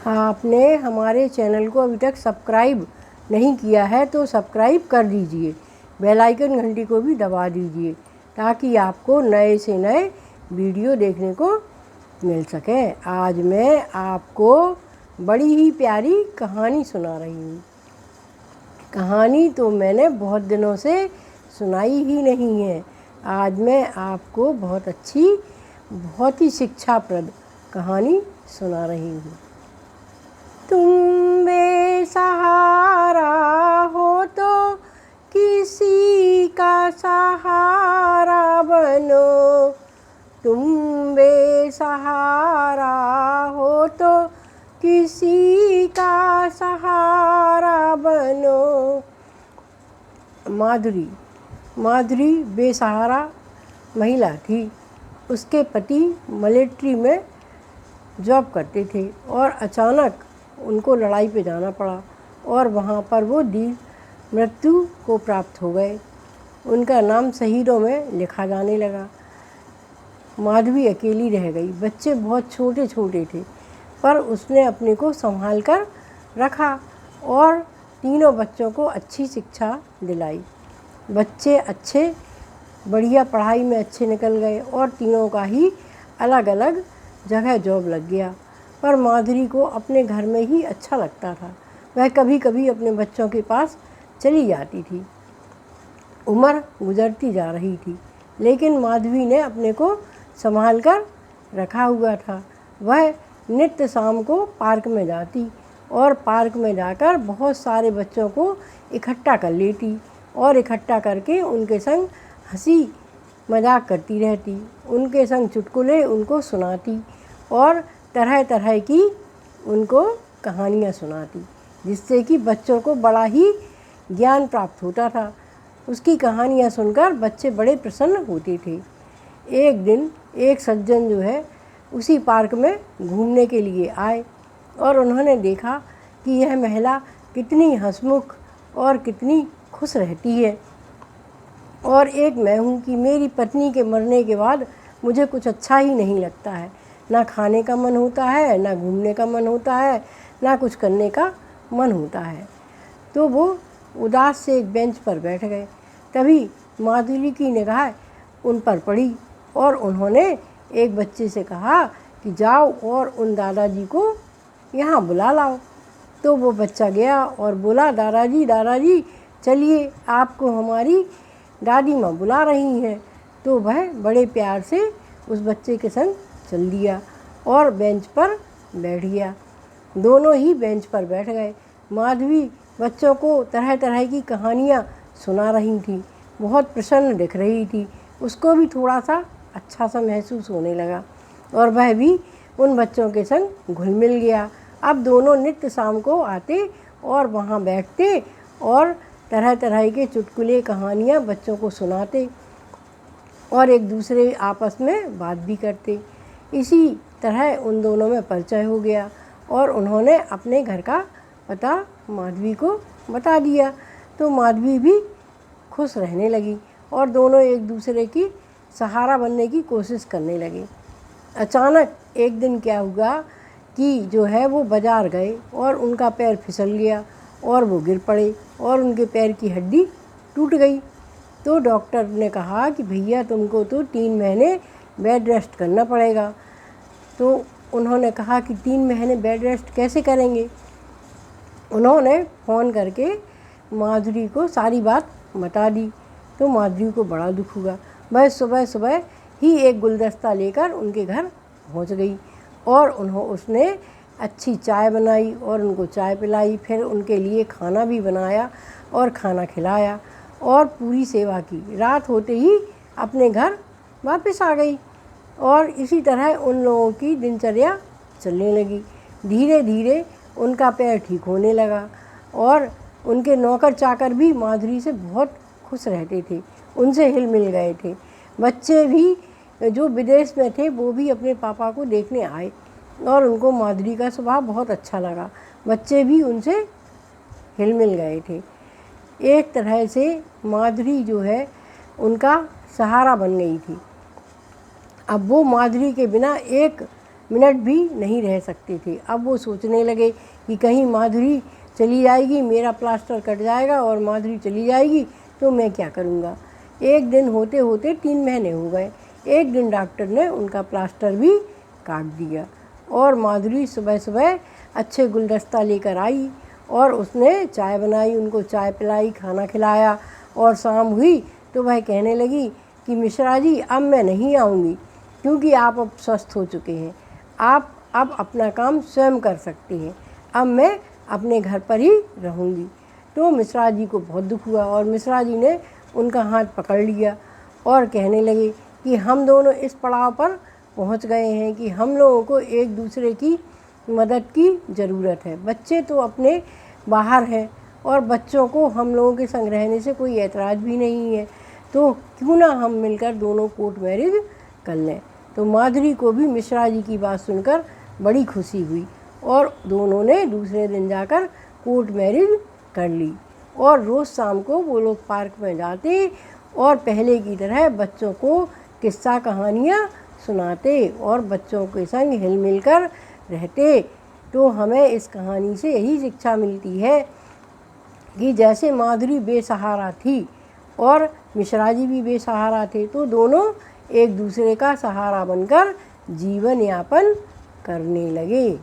आपने हमारे चैनल को अभी तक सब्सक्राइब नहीं किया है तो सब्सक्राइब कर दीजिए, बेल आइकन घंटी को भी दबा दीजिए ताकि आपको नए से नए वीडियो देखने को मिल सके। आज मैं आपको बड़ी ही प्यारी कहानी सुना रही हूँ। कहानी तो मैंने बहुत दिनों से सुनाई ही नहीं है। आज मैं आपको बहुत अच्छी, बहुत ही शिक्षाप्रद कहानी सुना रही हूँ। तुम बेसहारा हो तो किसी का सहारा बनो। तुम बेसहारा हो तो किसी का सहारा बनो। माधुरी बेसहारा महिला थी। उसके पति मिलिट्री में जॉब करते थे और अचानक उनको लड़ाई पे जाना पड़ा और वहाँ पर वो मृत्यु को प्राप्त हो गए। उनका नाम शहीदों में लिखा जाने लगा। माधवी अकेली रह गई। बच्चे बहुत छोटे छोटे थे पर उसने अपने को संभाल कर रखा और तीनों बच्चों को अच्छी शिक्षा दिलाई। बच्चे अच्छे बढ़िया पढ़ाई में अच्छे निकल गए और तीनों का ही अलग अलग जगह जॉब लग गया। पर माधुरी को अपने घर में ही अच्छा लगता था। वह कभी कभी अपने बच्चों के पास चली जाती थी। उम्र गुजरती जा रही थी लेकिन माधवी ने अपने को संभाल कर रखा हुआ था। वह नित्य शाम को पार्क में जाती और पार्क में जाकर बहुत सारे बच्चों को इकट्ठा कर लेती और इकट्ठा करके उनके संग हंसी मजाक करती रहती। उनके संग चुटकुले उनको सुनाती और तरह तरह की उनको कहानियाँ सुनाती, जिससे कि बच्चों को बड़ा ही ज्ञान प्राप्त होता था। उसकी कहानियाँ सुनकर बच्चे बड़े प्रसन्न होते थे। एक दिन एक सज्जन जो है उसी पार्क में घूमने के लिए आए और उन्होंने देखा कि यह महिला कितनी हंसमुख और कितनी खुश रहती है। और एक मैं हूँ कि मेरी पत्नी के मरने के बाद मुझे कुछ अच्छा ही नहीं लगता है। ना खाने का मन होता है, ना घूमने का मन होता है, ना कुछ करने का मन होता है। तो वो उदास से एक बेंच पर बैठ गए। तभी माधुरी की निगाह उन पर पड़ी और उन्होंने एक बच्चे से कहा कि जाओ और उन दादाजी को यहाँ बुला लाओ। तो वो बच्चा गया और बोला, दादाजी चलिए, आपको हमारी दादी माँ बुला रही हैं। तो वह बड़े प्यार से उस बच्चे के संग चल दिया और बेंच पर बैठ गया। दोनों ही बेंच पर बैठ गए। माधवी बच्चों को तरह तरह की कहानियाँ सुना रही थी। बहुत प्रसन्न दिख रही थी। उसको भी थोड़ा सा अच्छा सा महसूस होने लगा और वह भी उन बच्चों के संग घुल मिल गया। अब दोनों नित्य शाम को आते और वहाँ बैठते और तरह तरह के चुटकुले कहानियाँ बच्चों को सुनाते और एक दूसरे आपस में बात भी करते। इसी तरह उन दोनों में परिचय हो गया और उन्होंने अपने घर का पता माधवी को बता दिया। तो माधवी भी खुश रहने लगी और दोनों एक दूसरे की सहारा बनने की कोशिश करने लगे। अचानक एक दिन क्या हुआ कि जो है वो बाज़ार गए और उनका पैर फिसल गया और वो गिर पड़े और उनके पैर की हड्डी टूट गई। तो डॉक्टर ने कहा कि भैया तुमको तो 3 महीने बेड रेस्ट करना पड़ेगा। तो उन्होंने कहा कि 3 महीने बेड रेस्ट कैसे करेंगे। उन्होंने फ़ोन करके माधुरी को सारी बात बता दी। तो माधुरी को बड़ा दुख हुआ। वह सुबह सुबह ही एक गुलदस्ता लेकर उनके घर पहुंच गई और उसने अच्छी चाय बनाई और उनको चाय पिलाई। फिर उनके लिए खाना भी बनाया और खाना खिलाया और पूरी सेवा की। रात होते ही अपने घर वापस आ गई और इसी तरह उन लोगों की दिनचर्या चलने लगी। धीरे धीरे उनका पैर ठीक होने लगा और उनके नौकर चाकर भी माधुरी से बहुत खुश रहते थे, उनसे हिल मिल गए थे। बच्चे भी जो विदेश में थे वो भी अपने पापा को देखने आए और उनको माधुरी का स्वभाव बहुत अच्छा लगा। बच्चे भी उनसे हिल मिल गए थे। एक तरह से माधुरी जो है उनका सहारा बन गई थी। अब वो माधुरी के बिना एक मिनट भी नहीं रह सकते थे। अब वो सोचने लगे कि कहीं माधुरी चली जाएगी, मेरा प्लास्टर कट जाएगा और माधुरी चली जाएगी तो मैं क्या करूँगा। एक दिन होते होते 3 महीने हो गए। एक दिन डॉक्टर ने उनका प्लास्टर भी काट दिया और माधुरी सुबह सुबह अच्छे गुलदस्ता लेकर आई और उसने चाय बनाई, उनको चाय पिलाई, खाना खिलाया। और शाम हुई तो वह कहने लगी कि मिश्रा जी अब मैं नहीं आऊँगी क्योंकि आप अब स्वस्थ हो चुके हैं, आप अब अपना काम स्वयं कर सकते हैं, अब मैं अपने घर पर ही रहूँगी। तो मिश्रा जी को बहुत दुख हुआ और मिश्रा जी ने उनका हाथ पकड़ लिया और कहने लगे कि हम दोनों इस पड़ाव पर पहुंच गए हैं कि हम लोगों को एक दूसरे की मदद की ज़रूरत है। बच्चे तो अपने बाहर हैं और बच्चों को हम लोगों के संग रहने से कोई ऐतराज़ भी नहीं है, तो क्यों ना हम मिलकर दोनों कोर्ट मैरिज कर लें। तो माधुरी को भी मिश्रा जी की बात सुनकर बड़ी खुशी हुई और दोनों ने दूसरे दिन जाकर कोर्ट मैरिज कर ली और रोज़ शाम को वो लोग पार्क में जाते और पहले की तरह बच्चों को किस्सा कहानियाँ सुनाते और बच्चों के संग हिल मिल कर रहते। तो हमें इस कहानी से यही शिक्षा मिलती है कि जैसे माधुरी बेसहारा थी और मिश्रा जी भी बेसहारा थे, तो दोनों एक दूसरे का सहारा बनकर जीवन यापन करने लगे।